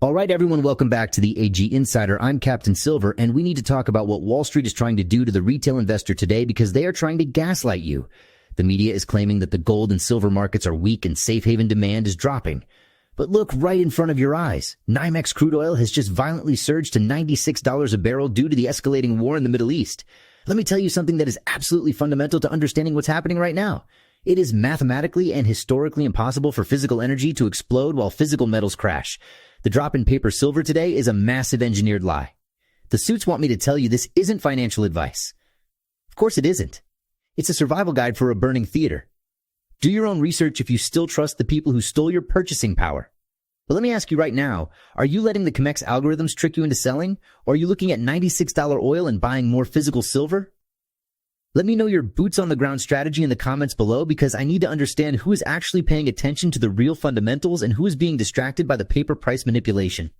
All right, everyone, welcome back to the AG Insider. I'm Captain Silver, and we need to talk about what Wall Street is trying to do to the retail investor today because they are trying to gaslight you. The media is claiming that the gold and silver markets are weak and safe haven demand is dropping. But look right in front of your eyes. Nymex crude oil has just violently surged to $96 a barrel due to the escalating war in the Middle East. Let me tell you something that is absolutely fundamental to understanding what's happening right now. It is mathematically and historically impossible for physical energy to explode while physical metals crash. The drop in paper silver today is a massive engineered lie. The suits want me to tell you this isn't financial advice. Of course it isn't. It's a survival guide for a burning theater. Do your own research if you still trust the people who stole your purchasing power. But let me ask you right now, are you letting the COMEX algorithms trick you into selling? Or are you looking at $96 oil and buying more physical silver? Let me know your boots on the ground strategy in the comments below because I need to understand who is actually paying attention to the real fundamentals and who is being distracted by the paper price manipulation.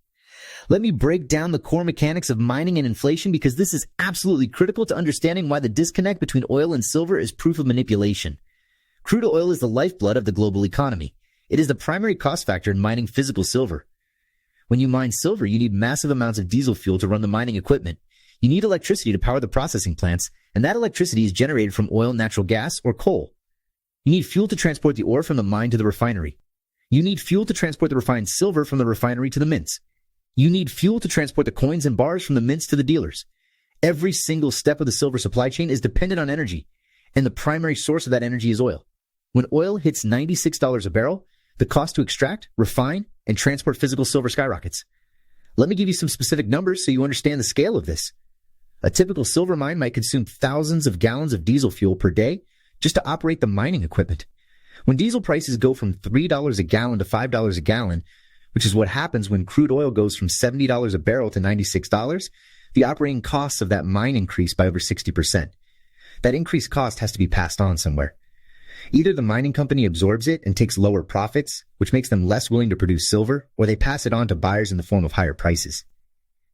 Let me break down the core mechanics of mining and inflation because this is absolutely critical to understanding why the disconnect between oil and silver is proof of manipulation. Crude oil is the lifeblood of the global economy. It is the primary cost factor in mining physical silver. When you mine silver, you need massive amounts of diesel fuel to run the mining equipment. You need electricity to power the processing plants, and that electricity is generated from oil, natural gas, or coal. You need fuel to transport the ore from the mine to the refinery. You need fuel to transport the refined silver from the refinery to the mints. You need fuel to transport the coins and bars from the mints to the dealers. Every single step of the silver supply chain is dependent on energy, and the primary source of that energy is oil. When oil hits $96 a barrel, the cost to extract, refine, and transport physical silver skyrockets. Let me give you some specific numbers so you understand the scale of this. A typical silver mine might consume thousands of gallons of diesel fuel per day just to operate the mining equipment. When diesel prices go from $3 a gallon to $5 a gallon, which is what happens when crude oil goes from $70 a barrel to $96, the operating costs of that mine increase by over 60%. That increased cost has to be passed on somewhere. Either the mining company absorbs it and takes lower profits, which makes them less willing to produce silver, or they pass it on to buyers in the form of higher prices.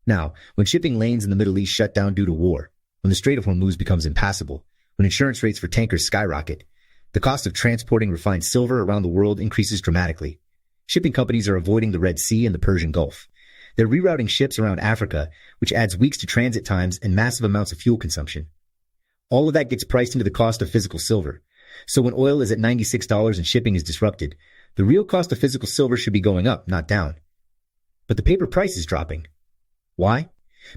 Now, when shipping lanes in the Middle East shut down due to war, when the Strait of Hormuz becomes impassable, when insurance rates for tankers skyrocket, the cost of transporting refined silver around the world increases dramatically. Shipping companies are avoiding the Red Sea and the Persian Gulf. They're rerouting ships around Africa, which adds weeks to transit times and massive amounts of fuel consumption. All of that gets priced into the cost of physical silver. So when oil is at $96 and shipping is disrupted, the real cost of physical silver should be going up, not down. But the paper price is dropping. Why?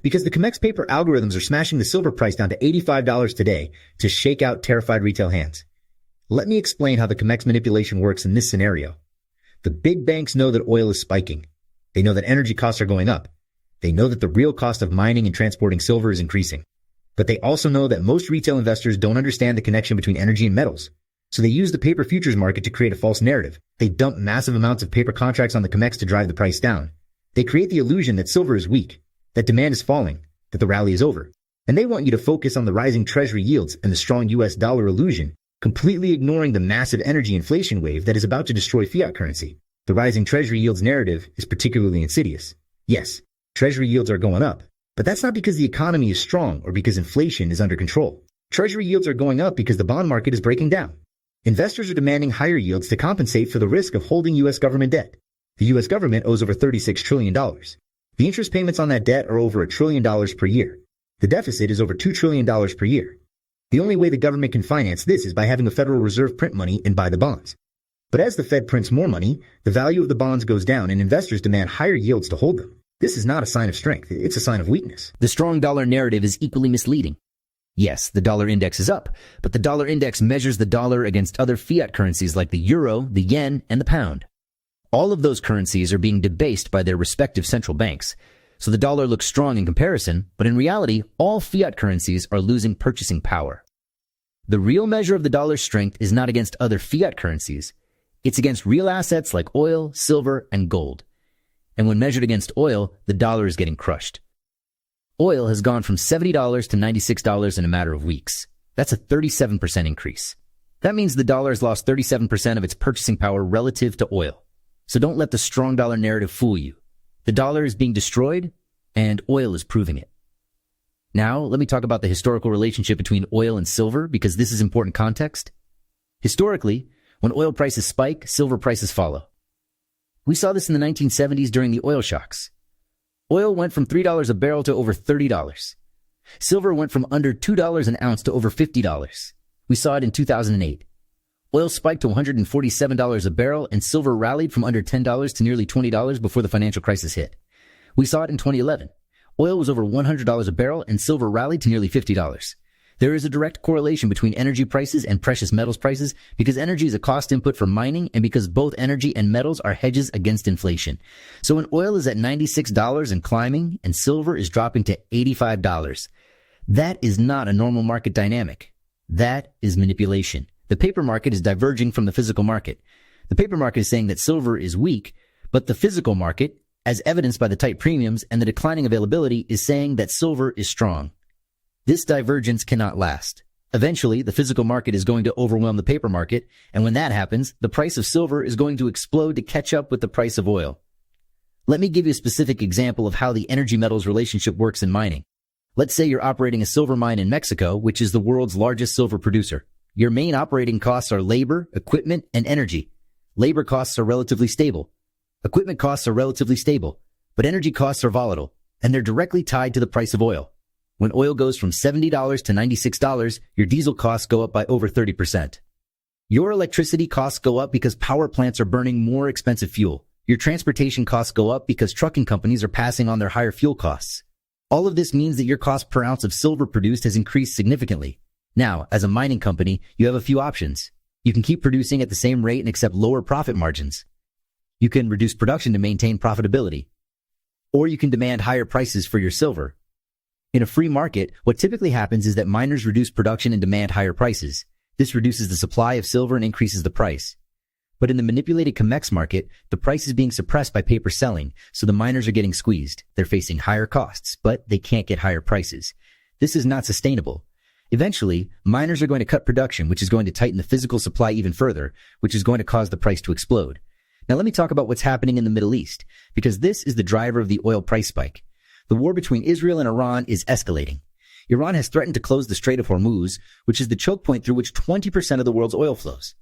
Because the COMEX paper algorithms are smashing the silver price down to $85 today to shake out terrified retail hands. Let me explain how the COMEX manipulation works in this scenario. The big banks know that oil is spiking. They know that energy costs are going up. They know that the real cost of mining and transporting silver is increasing. But they also know that most retail investors don't understand the connection between energy and metals. So they use the paper futures market to create a false narrative. They dump massive amounts of paper contracts on the COMEX to drive the price down. They create the illusion that silver is weak, that demand is falling, that the rally is over. And they want you to focus on the rising treasury yields and the strong US dollar illusion, completely ignoring the massive energy inflation wave that is about to destroy fiat currency. The rising treasury yields narrative is particularly insidious. Yes, treasury yields are going up, but that's not because the economy is strong or because inflation is under control. Treasury yields are going up because the bond market is breaking down. Investors are demanding higher yields to compensate for the risk of holding US government debt. The US government owes over $36 trillion. The interest payments on that debt are over $1 trillion per year. The deficit is over $2 trillion per year. The only way the government can finance this is by having the Federal Reserve print money and buy the bonds. But as the Fed prints more money, the value of the bonds goes down and investors demand higher yields to hold them. This is not a sign of strength, it's a sign of weakness. The strong dollar narrative is equally misleading. Yes, the dollar index is up, but the dollar index measures the dollar against other fiat currencies like the euro, the yen, and the pound. All of those currencies are being debased by their respective central banks. So the dollar looks strong in comparison, but in reality, all fiat currencies are losing purchasing power. The real measure of the dollar's strength is not against other fiat currencies. It's against real assets like oil, silver, and gold. And when measured against oil, the dollar is getting crushed. Oil has gone from $70 to $96 in a matter of weeks. That's a 37% increase. That means the dollar has lost 37% of its purchasing power relative to oil. So don't let the strong dollar narrative fool you. The dollar is being destroyed, and oil is proving it. Now, let me talk about the historical relationship between oil and silver, because this is important context. Historically, when oil prices spike, silver prices follow. We saw this in the 1970s during the oil shocks. Oil went from $3 a barrel to over $30. Silver went from under $2 an ounce to over $50. We saw it in 2008. Oil spiked to $147 a barrel, and silver rallied from under $10 to nearly $20 before the financial crisis hit. We saw it in 2011. Oil was over $100 a barrel, and silver rallied to nearly $50. There is a direct correlation between energy prices and precious metals prices because energy is a cost input for mining and because both energy and metals are hedges against inflation. So when oil is at $96 and climbing and silver is dropping to $85, that is not a normal market dynamic. That is manipulation. The paper market is diverging from the physical market. The paper market is saying that silver is weak, but the physical market, as evidenced by the tight premiums and the declining availability, is saying that silver is strong. This divergence cannot last. Eventually, the physical market is going to overwhelm the paper market, and when that happens, the price of silver is going to explode to catch up with the price of oil. Let me give you a specific example of how the energy metals relationship works in mining. Let's say you're operating a silver mine in Mexico, which is the world's largest silver producer. Your main operating costs are labor, equipment, and energy. Labor costs are relatively stable. Equipment costs are relatively stable, but energy costs are volatile, and they're directly tied to the price of oil. When oil goes from $70 to $96, your diesel costs go up by over 30%. Your electricity costs go up because power plants are burning more expensive fuel. Your transportation costs go up because trucking companies are passing on their higher fuel costs. All of this means that your cost per ounce of silver produced has increased significantly. Now, as a mining company, you have a few options. You can keep producing at the same rate and accept lower profit margins. You can reduce production to maintain profitability. Or you can demand higher prices for your silver. In a free market, what typically happens is that miners reduce production and demand higher prices. This reduces the supply of silver and increases the price. But in the manipulated COMEX market, the price is being suppressed by paper selling, so the miners are getting squeezed. They're facing higher costs, but they can't get higher prices. This is not sustainable. Eventually, miners are going to cut production, which is going to tighten the physical supply even further, which is going to cause the price to explode. Now let me talk about what's happening in the Middle East, because this is the driver of the oil price spike. The war between Israel and Iran is escalating. Iran has threatened to close the Strait of Hormuz, which is the choke point through which 20% of the world's oil flows.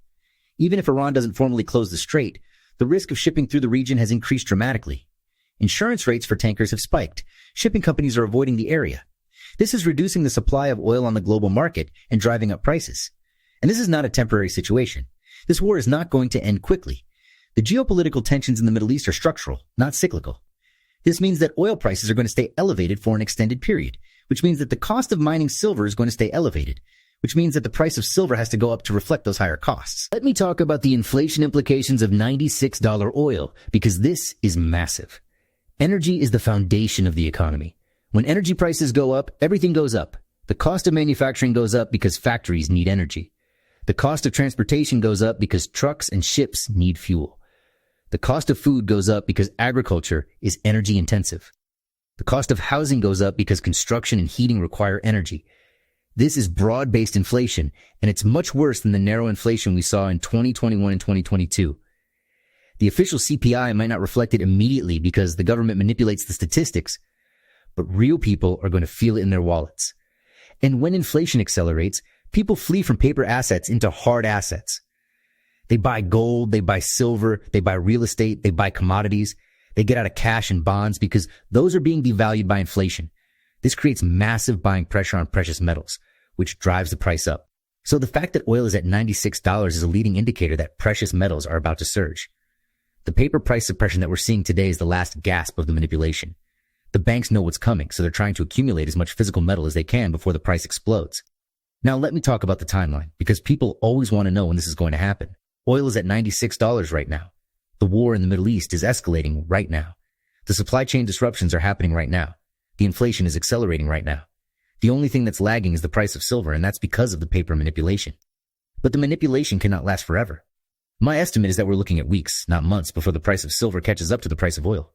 Even if Iran doesn't formally close the strait, the risk of shipping through the region has increased dramatically. Insurance rates for tankers have spiked. Shipping companies are avoiding the area. This is reducing the supply of oil on the global market and driving up prices. And this is not a temporary situation. This war is not going to end quickly. The geopolitical tensions in the Middle East are structural, not cyclical. This means that oil prices are going to stay elevated for an extended period, which means that the cost of mining silver is going to stay elevated, which means that the price of silver has to go up to reflect those higher costs. Let me talk about the inflation implications of $96 oil, because this is massive. Energy is the foundation of the economy. When energy prices go up, everything goes up. The cost of manufacturing goes up because factories need energy. The cost of transportation goes up because trucks and ships need fuel. The cost of food goes up because agriculture is energy intensive. The cost of housing goes up because construction and heating require energy. This is broad-based inflation, and it's much worse than the narrow inflation we saw in 2021 and 2022. The official CPI might not reflect it immediately because the government manipulates the statistics, but real people are going to feel it in their wallets. And when inflation accelerates, people flee from paper assets into hard assets. They buy gold, they buy silver, they buy real estate, they buy commodities. They get out of cash and bonds because those are being devalued by inflation. This creates massive buying pressure on precious metals, which drives the price up. So the fact that oil is at $96 is a leading indicator that precious metals are about to surge. The paper price suppression that we're seeing today is the last gasp of the manipulation. The banks know what's coming, so they're trying to accumulate as much physical metal as they can before the price explodes. Now let me talk about the timeline, because people always want to know when this is going to happen. Oil is at $96 right now. The war in the Middle East is escalating right now. The supply chain disruptions are happening right now. The inflation is accelerating right now. The only thing that's lagging is the price of silver, and that's because of the paper manipulation. But the manipulation cannot last forever. My estimate is that we're looking at weeks, not months, before the price of silver catches up to the price of oil.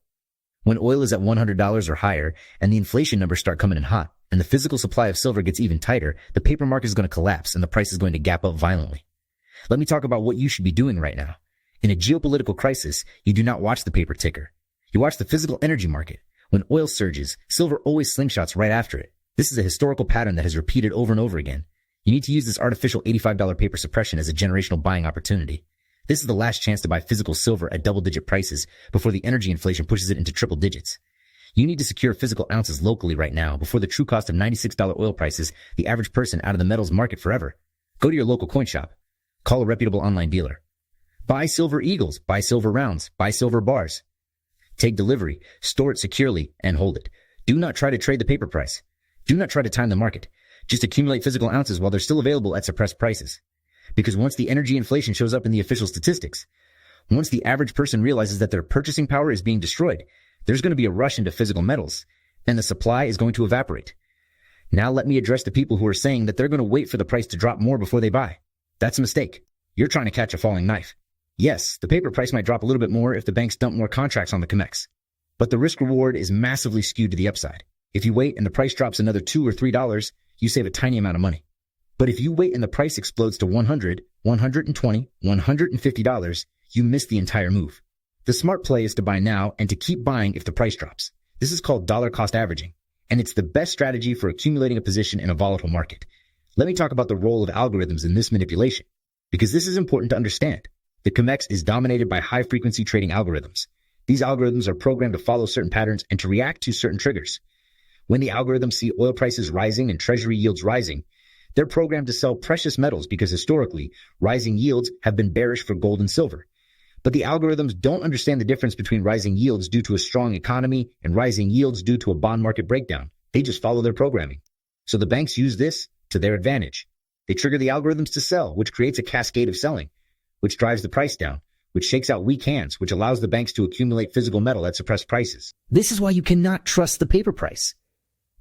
When oil is at $100 or higher, and the inflation numbers start coming in hot, and the physical supply of silver gets even tighter, the paper market is going to collapse and the price is going to gap up violently. Let me talk about what you should be doing right now. In a geopolitical crisis, you do not watch the paper ticker. You watch the physical energy market. When oil surges, silver always slingshots right after it. This is a historical pattern that has repeated over and over again. You need to use this artificial $85 paper suppression as a generational buying opportunity. This is the last chance to buy physical silver at double-digit prices before the energy inflation pushes it into triple digits. You need to secure physical ounces locally right now before the true cost of $96 oil prices the average person out of the metals market forever. Go to your local coin shop. Call a reputable online dealer. Buy silver eagles, buy silver rounds, buy silver bars. Take delivery, store it securely, and hold it. Do not try to trade the paper price. Do not try to time the market. Just accumulate physical ounces while they're still available at suppressed prices. Because once the energy inflation shows up in the official statistics, once the average person realizes that their purchasing power is being destroyed, there's going to be a rush into physical metals, and the supply is going to evaporate. Now let me address the people who are saying that they're going to wait for the price to drop more before they buy. That's a mistake. You're trying to catch a falling knife. Yes, the paper price might drop a little bit more if the banks dump more contracts on the COMEX, but the risk reward is massively skewed to the upside. If you wait and the price drops another $2 or $3, you save a tiny amount of money. But if you wait and the price explodes to $100, $120, $150, you miss the entire move. The smart play is to buy now and to keep buying if the price drops. This is called dollar cost averaging, and it's the best strategy for accumulating a position in a volatile market. Let me talk about the role of algorithms in this manipulation, because this is important to understand. The COMEX is dominated by high-frequency trading algorithms. These algorithms are programmed to follow certain patterns and to react to certain triggers. When the algorithms see oil prices rising and treasury yields rising, they're programmed to sell precious metals because historically, rising yields have been bearish for gold and silver. But the algorithms don't understand the difference between rising yields due to a strong economy and rising yields due to a bond market breakdown. They just follow their programming. So the banks use this to their advantage. They trigger the algorithms to sell, which creates a cascade of selling, which drives the price down, which shakes out weak hands, which allows the banks to accumulate physical metal at suppressed prices. This is why you cannot trust the paper price.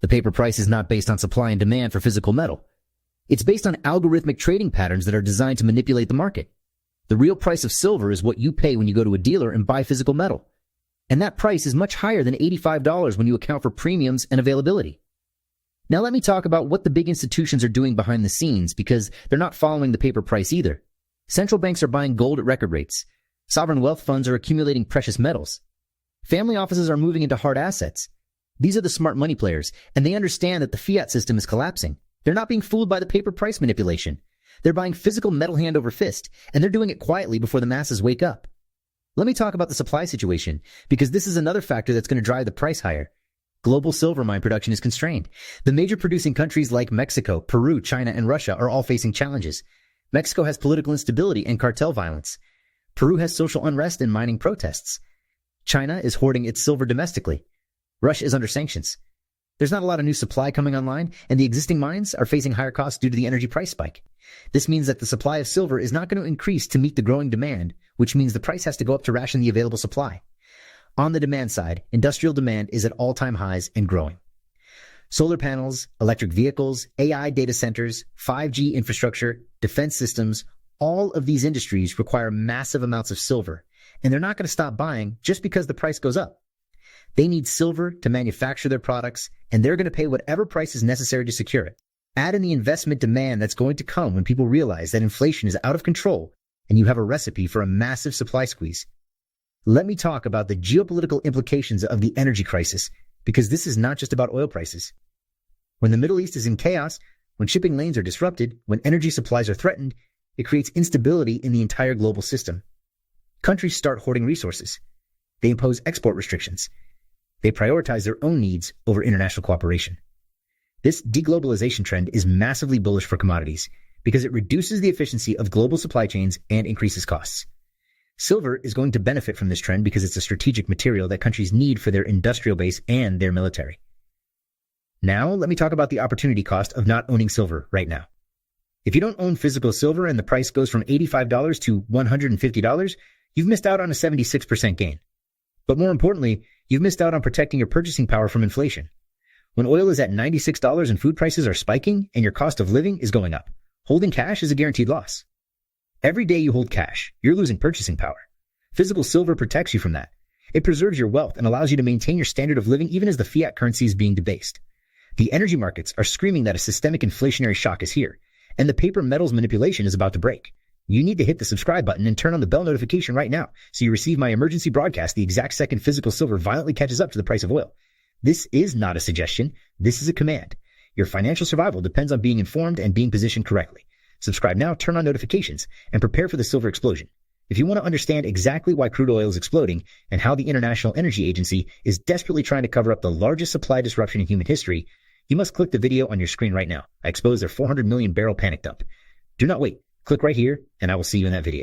The paper price is not based on supply and demand for physical metal. It's based on algorithmic trading patterns that are designed to manipulate the market. The real price of silver is what you pay when you go to a dealer and buy physical metal. And that price is much higher than $85 when you account for premiums and availability. Now let me talk about what the big institutions are doing behind the scenes, because they're not following the paper price either. Central banks are buying gold at record rates. Sovereign wealth funds are accumulating precious metals. Family offices are moving into hard assets. These are the smart money players, and they understand that the fiat system is collapsing. They're not being fooled by the paper price manipulation. They're buying physical metal hand over fist, and they're doing it quietly before the masses wake up. Let me talk about the supply situation, because this is another factor that's going to drive the price higher. Global silver mine production is constrained. The major producing countries like Mexico, Peru, China, and Russia are all facing challenges. Mexico has political instability and cartel violence. Peru has social unrest and mining protests. China is hoarding its silver domestically. Russia is under sanctions. There's not a lot of new supply coming online, and the existing mines are facing higher costs due to the energy price spike. This means that the supply of silver is not going to increase to meet the growing demand, which means the price has to go up to ration the available supply. On the demand side, industrial demand is at all-time highs and growing. Solar panels, electric vehicles, AI data centers, 5G infrastructure, defense systems, all of these industries require massive amounts of silver, and they're not going to stop buying just because the price goes up. They need silver to manufacture their products, and they're going to pay whatever price is necessary to secure it. Add in the investment demand that's going to come when people realize that inflation is out of control, and you have a recipe for a massive supply squeeze. Let me talk about the geopolitical implications of the energy crisis, because this is not just about oil prices. When the Middle East is in chaos, when shipping lanes are disrupted, when energy supplies are threatened, it creates instability in the entire global system. Countries start hoarding resources. They impose export restrictions. They prioritize their own needs over international cooperation. This deglobalization trend is massively bullish for commodities because it reduces the efficiency of global supply chains and increases costs. Silver is going to benefit from this trend because it's a strategic material that countries need for their industrial base and their military. Now, let me talk about the opportunity cost of not owning silver right now. If you don't own physical silver and the price goes from $85 to $150, you've missed out on a 76% gain. But more importantly, you've missed out on protecting your purchasing power from inflation. When oil is at $96 and food prices are spiking and your cost of living is going up, holding cash is a guaranteed loss. Every day you hold cash, you're losing purchasing power. Physical silver protects you from that. It preserves your wealth and allows you to maintain your standard of living even as the fiat currency is being debased. The energy markets are screaming that a systemic inflationary shock is here, and the paper metals manipulation is about to break. You need to hit the subscribe button and turn on the bell notification right now so you receive my emergency broadcast the exact second physical silver violently catches up to the price of oil. This is not a suggestion. This is a command. Your financial survival depends on being informed and being positioned correctly. Subscribe now, turn on notifications, and prepare for the silver explosion. If you want to understand exactly why crude oil is exploding and how the International Energy Agency is desperately trying to cover up the largest supply disruption in human history, you must click the video on your screen right now. I expose their 400 million barrel panic dump. Do not wait. Click right here, and I will see you in that video.